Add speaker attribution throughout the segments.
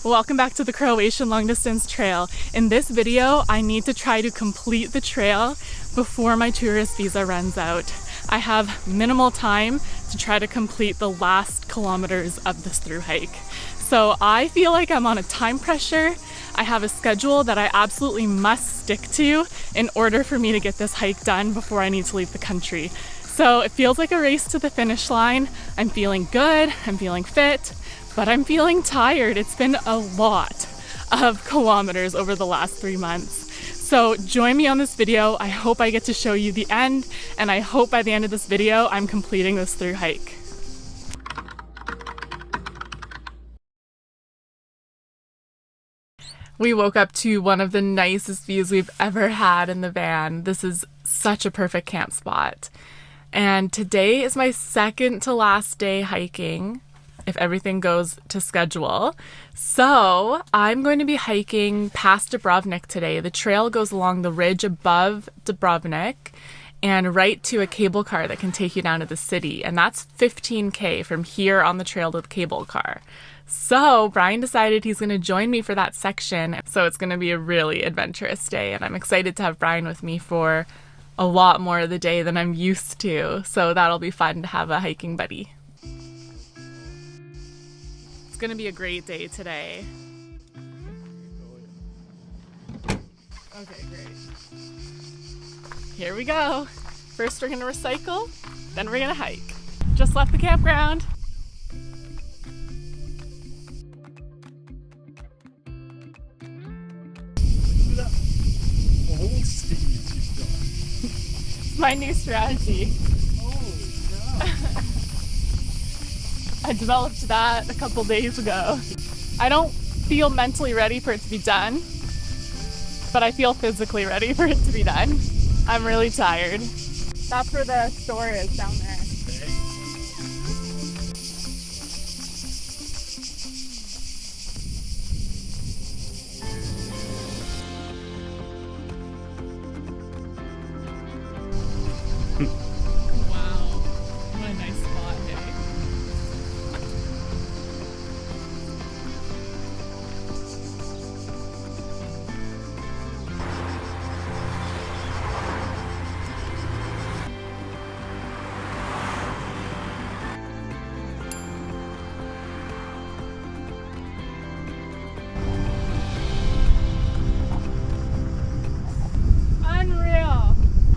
Speaker 1: Welcome back to the Croatian Long Distance Trail. In this video, I need to try to complete the trail before my tourist visa runs out. I have minimal time to try to complete the last kilometers of this thru hike. So I feel like I'm on a time pressure. I have a schedule that I absolutely must stick to in order for me to get this hike done before I need to leave the country. So it feels like a race to the finish line. I'm feeling good, I'm feeling fit, but I'm feeling tired. It's been a lot of kilometers over the last 3 months. So join me on this video. I hope I get to show you the end, and I hope by the end of this video, I'm completing this thru hike. We woke up to one of the nicest views we've ever had in the van. This is such a perfect camp spot. And today is my second to last day hiking, if everything goes to schedule. So I'm going to be hiking past Dubrovnik today. The trail goes along the ridge above Dubrovnik and right to a cable car that can take you down to the city. And that's 15K from here on the trail to the cable car. So Brian decided he's going to join me for that section. So it's going to be a really adventurous day, and I'm excited to have Brian with me for a lot more of the day than I'm used to. So that'll be fun to have a hiking buddy. It's gonna be a great day today. Okay, great. Here we go. First we're gonna recycle, then we're gonna hike. Just left the campground. My new strategy. I developed that a couple days ago. I don't feel mentally ready for it to be done, but I feel physically ready for it to be done. I'm really tired. That's where the store is, down there.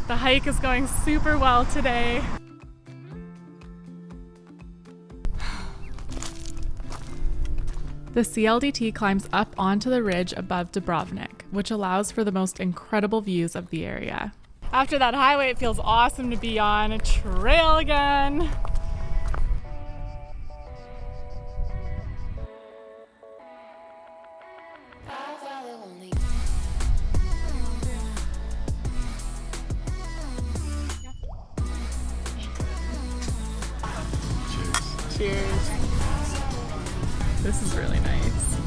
Speaker 1: The hike is going super well today. The CLDT climbs up onto the ridge above Dubrovnik, which allows for the most incredible views of the area. After that highway, it feels awesome to be on a trail again. Cheers. This is really nice.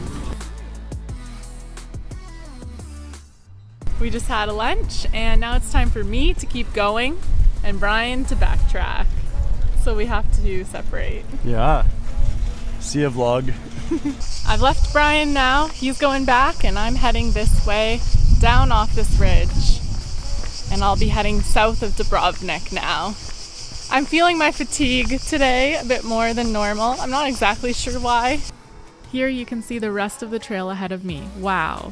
Speaker 1: We just had a lunch, and now it's time for me to keep going and Brian to backtrack. So we have to separate.
Speaker 2: Yeah. See ya, vlog.
Speaker 1: I've left Brian now. He's going back, and I'm heading this way down off this ridge. And I'll be heading south of Dubrovnik now. I'm feeling my fatigue today a bit more than normal. I'm not exactly sure why. Here you can see the rest of the trail ahead of me. Wow.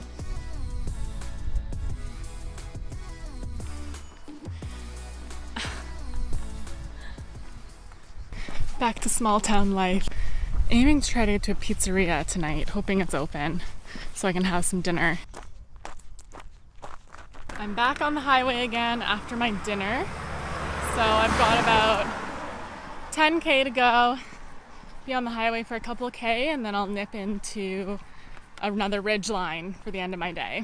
Speaker 1: Back to small town life. Aiming to try to get to a pizzeria tonight, hoping it's open so I can have some dinner. I'm back on the highway again after my dinner. So I've got about 10K to go, be on the highway for a couple K, and then I'll nip into another ridge line for the end of my day.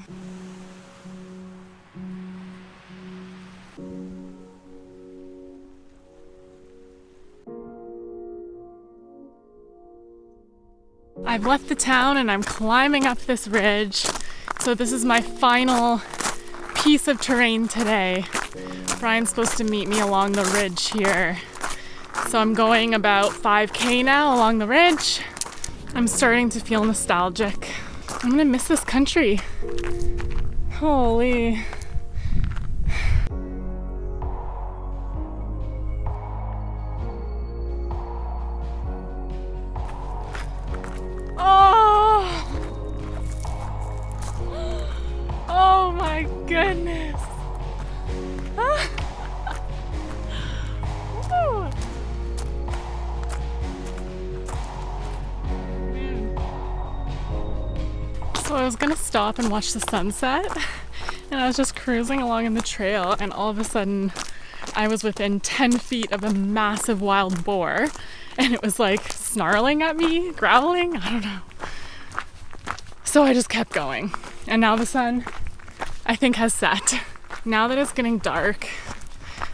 Speaker 1: I've left the town and I'm climbing up this ridge. So this is my final piece of terrain today. Brian's supposed to meet me along the ridge here. So I'm going about 5K now along the ridge. I'm starting to feel nostalgic. I'm gonna miss this country. Holy. Oh! Oh my goodness. Woo. So I was gonna stop and watch the sunset, and I was just cruising along in the trail, and all of a sudden I was within 10 feet of a massive wild boar, and it was like snarling at me, growling, I don't know. So I just kept going, and now the sun, I think, has set. Now that it's getting dark,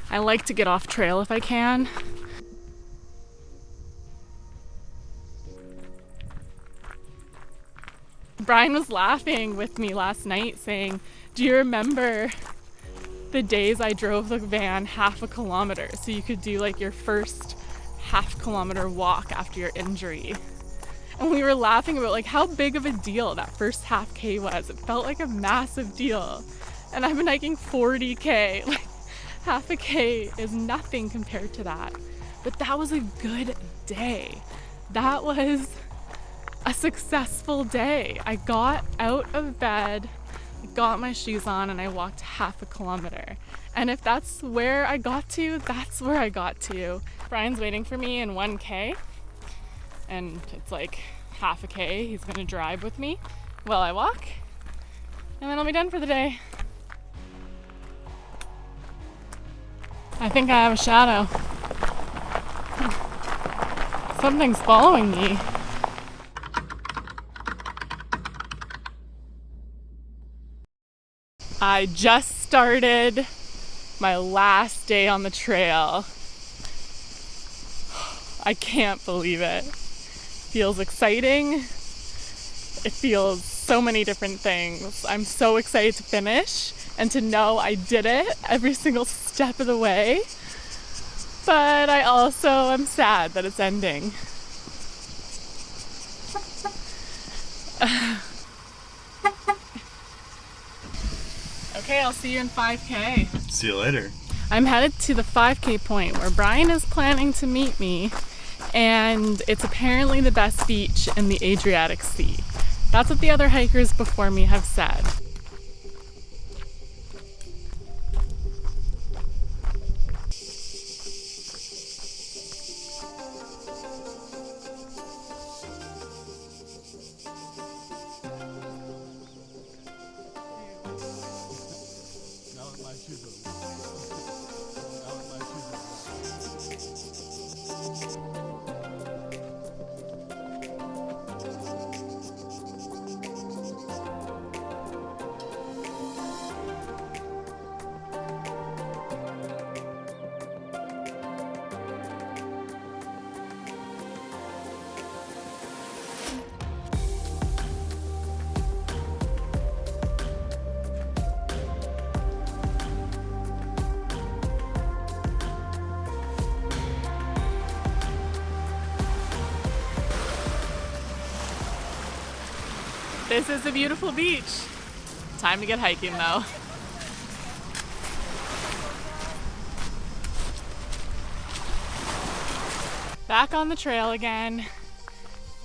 Speaker 1: I like to get off trail if I can. Brian was laughing with me last night saying, do you remember the days I drove the van half a kilometer so you could do like your first half-kilometer walk after your injury? And we were laughing about like how big of a deal that first half K was. It felt like a massive deal. And I've been hiking 40K. Like half a K is nothing compared to that. But that was a good day. That was a successful day. I got out of bed, got my shoes on, and I walked half a kilometer. And if that's where I got to, that's where I got to. Brian's waiting for me in 1K, and it's like half a K. He's gonna drive with me while I walk, and then I'll be done for the day. I think I have a shadow. Something's following me. I just started my last day on the trail. I can't believe it. Feels exciting. It feels so many different things. I'm so excited to finish and to know I did it every single step of the way. But I also am sad that it's ending. Okay, I'll see you in 5K.
Speaker 2: See you later.
Speaker 1: I'm headed to the 5K point where Brian is planning to meet me, and it's apparently the best beach in the Adriatic Sea. That's what the other hikers before me have said. This is a beautiful beach. Time to get hiking though. Back on the trail again.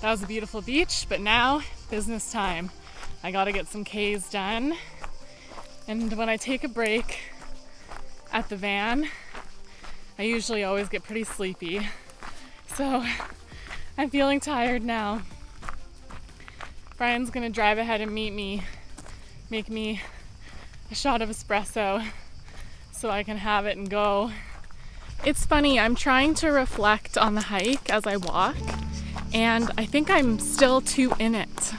Speaker 1: That was a beautiful beach, but now business time. I gotta get some Ks done. And when I take a break at the van, I usually always get pretty sleepy. So I'm feeling tired now. Brian's gonna drive ahead and meet me, make me a shot of espresso so I can have it and go. It's funny, I'm trying to reflect on the hike as I walk, and I think I'm still too in it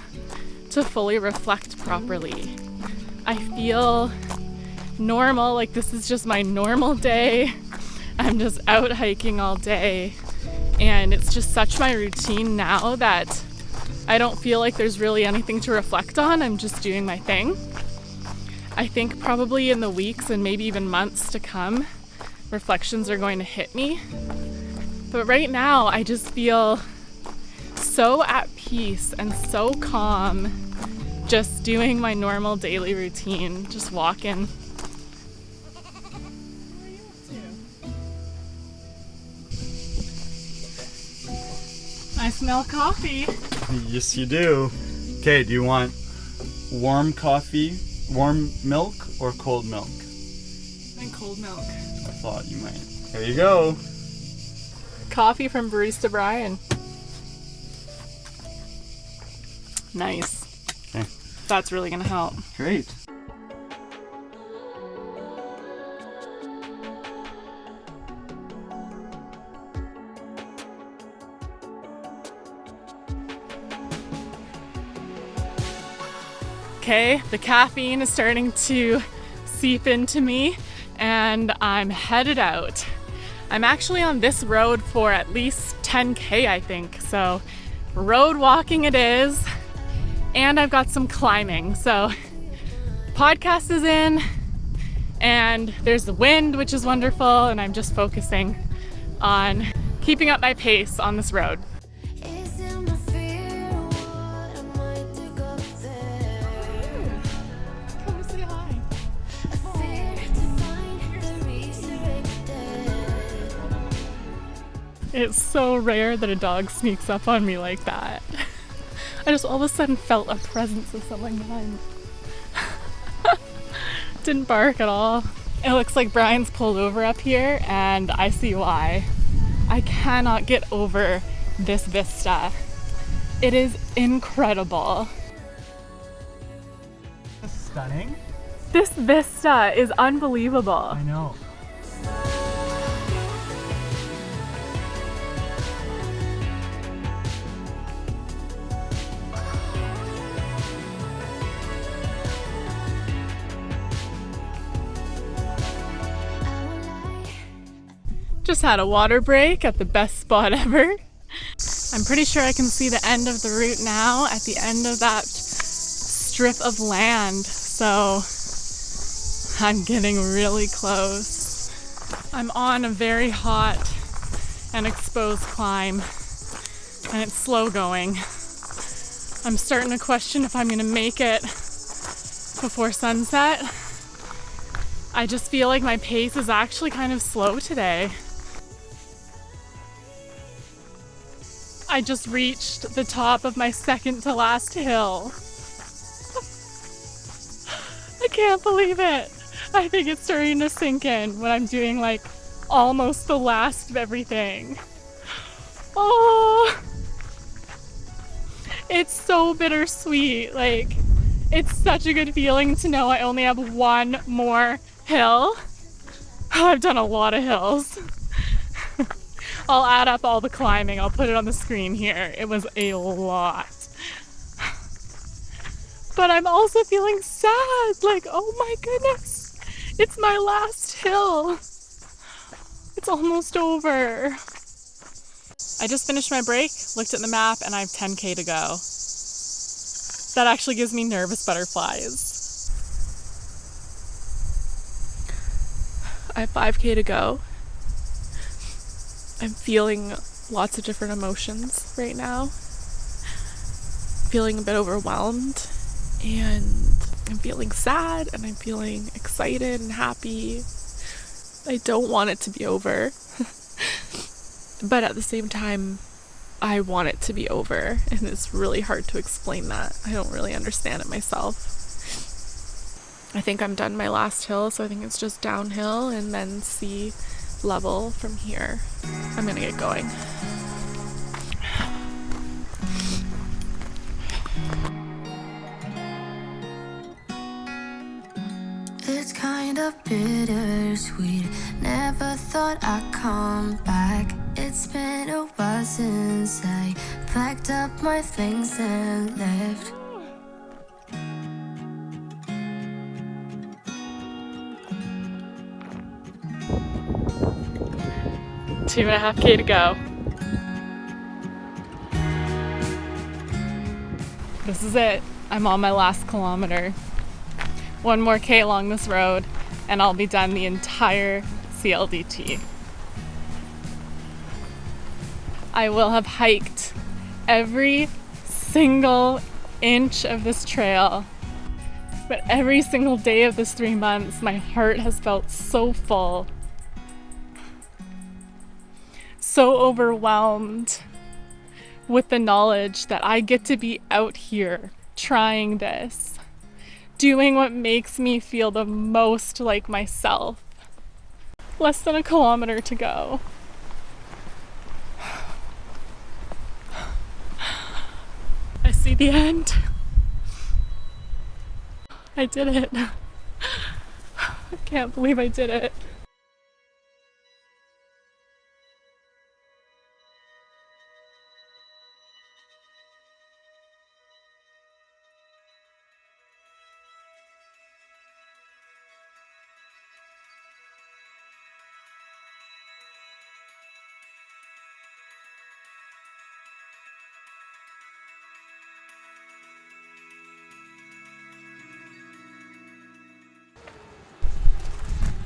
Speaker 1: to fully reflect properly. I feel normal, like this is just my normal day. I'm just out hiking all day, and it's just such my routine now that I don't feel like there's really anything to reflect on. I'm just doing my thing. I think probably in the weeks and maybe even months to come, reflections are going to hit me. But right now, I just feel so at peace and so calm, just doing my normal daily routine, just walking. I smell coffee.
Speaker 2: Yes, you do. Okay, do you want warm coffee, warm milk, or cold milk?
Speaker 1: I think cold milk.
Speaker 2: I thought you might. Here you go.
Speaker 1: Coffee from Barista Brian. Nice.
Speaker 2: Okay.
Speaker 1: That's really gonna help.
Speaker 2: Great.
Speaker 1: Okay, the caffeine is starting to seep into me and I'm headed out. I'm actually on this road for at least 10K, I think. So road walking it is, and I've got some climbing. So podcast is in and there's the wind, which is wonderful, and I'm just focusing on keeping up my pace on this road. It's so rare that a dog sneaks up on me like that. I just all of a sudden felt a presence of something behind. Didn't bark at all. It looks like Brian's pulled over up here, and I see why. I cannot get over this vista. It is incredible.
Speaker 2: Stunning.
Speaker 1: This vista is unbelievable.
Speaker 2: I know.
Speaker 1: Just had a water break at the best spot ever. I'm pretty sure I can see the end of the route now at the end of that strip of land. So I'm getting really close. I'm on a very hot and exposed climb, and it's slow going. I'm starting to question if I'm gonna make it before sunset. I just feel like my pace is actually kind of slow today. I just reached the top of my second to last hill. I can't believe it. I think it's starting to sink in when I'm doing like almost the last of everything. Oh, it's so bittersweet. Like, it's such a good feeling to know I only have one more hill. Oh, I've done a lot of hills. I'll add up all the climbing. I'll put it on the screen here. It was a lot. But I'm also feeling sad. Like, oh my goodness. It's my last hill. It's almost over. I just finished my break, looked at the map, and I have 10K to go. That actually gives me nervous butterflies. I have 5K to go. I'm feeling lots of different emotions right now. Feeling a bit overwhelmed, and I'm feeling sad, and I'm feeling excited and happy. I don't want it to be over, but at the same time, I want it to be over, and it's really hard to explain that. I don't really understand it myself. I think I'm done my last hill, so I think it's just downhill and then sea level from here. I'm gonna get going.
Speaker 3: It's kind of bittersweet. Never thought I'd come back. It's been a while since I packed up my things and left.
Speaker 1: Two and a half K to go. This is it. I'm on my last kilometer. One more K along this road, and I'll be done the entire CLDT. I will have hiked every single inch of this trail. But every single day of this 3 months, my heart has felt so full, so overwhelmed with the knowledge that I get to be out here trying this, doing what makes me feel the most like myself. Less than a kilometer to go. I see the end. I did it. I can't believe I did it.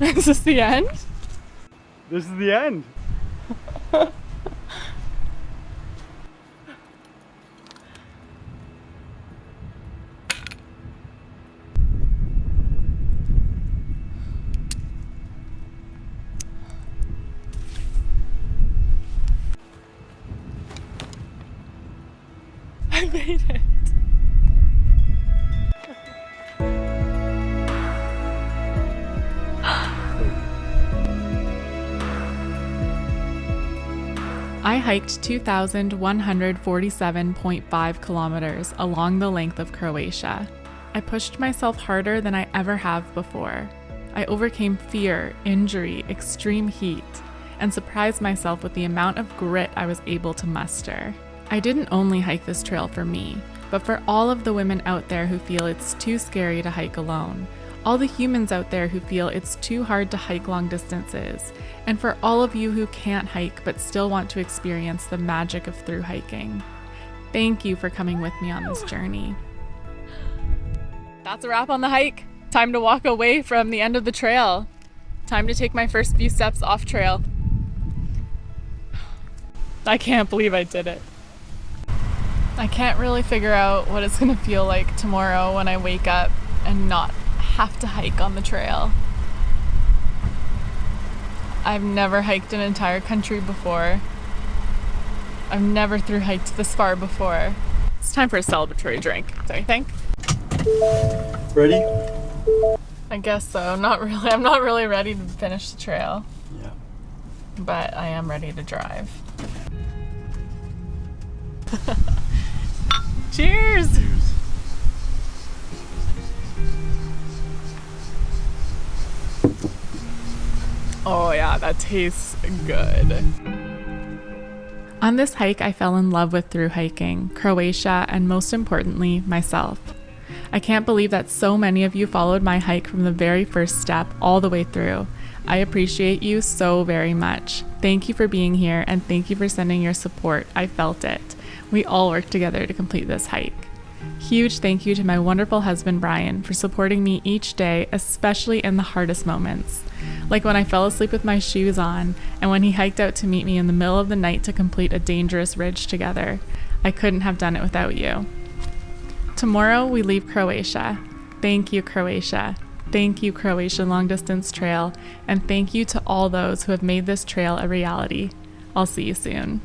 Speaker 1: Is this the end?
Speaker 2: This is the end.
Speaker 1: I made it. I hiked 2,147.5 kilometers along the length of Croatia. I pushed myself harder than I ever have before. I overcame fear, injury, extreme heat, and surprised myself with the amount of grit I was able to muster. I didn't only hike this trail for me, but for all of the women out there who feel it's too scary to hike alone, all the humans out there who feel it's too hard to hike long distances, and for all of you who can't hike but still want to experience the magic of thru hiking. Thank you for coming with me on this journey. That's a wrap on the hike. Time to walk away from the end of the trail. Time to take my first few steps off trail. I can't believe I did it. I can't really figure out what it's gonna feel like tomorrow when I wake up and not have to hike on the trail. I've never hiked an entire country before. I've never thru hiked this far before. It's time for a celebratory drink, don't you think?
Speaker 2: Ready?
Speaker 1: I guess so. I'm not really ready to finish the trail.
Speaker 2: Yeah.
Speaker 1: But I am ready to drive. Cheers! Oh yeah, that tastes good. On this hike, I fell in love with thru hiking, Croatia, and most importantly, myself. I can't believe that so many of you followed my hike from the very first step all the way through. I appreciate you so very much. Thank you for being here, and thank you for sending your support. I felt it. We all worked together to complete this hike. Huge thank you to my wonderful husband, Brian, for supporting me each day, especially in the hardest moments. Like when I fell asleep with my shoes on, and when he hiked out to meet me in the middle of the night to complete a dangerous ridge together. I couldn't have done it without you. Tomorrow we leave Croatia. Thank you, Croatia. Thank you, Croatian Long Distance Trail, and thank you to all those who have made this trail a reality. I'll see you soon.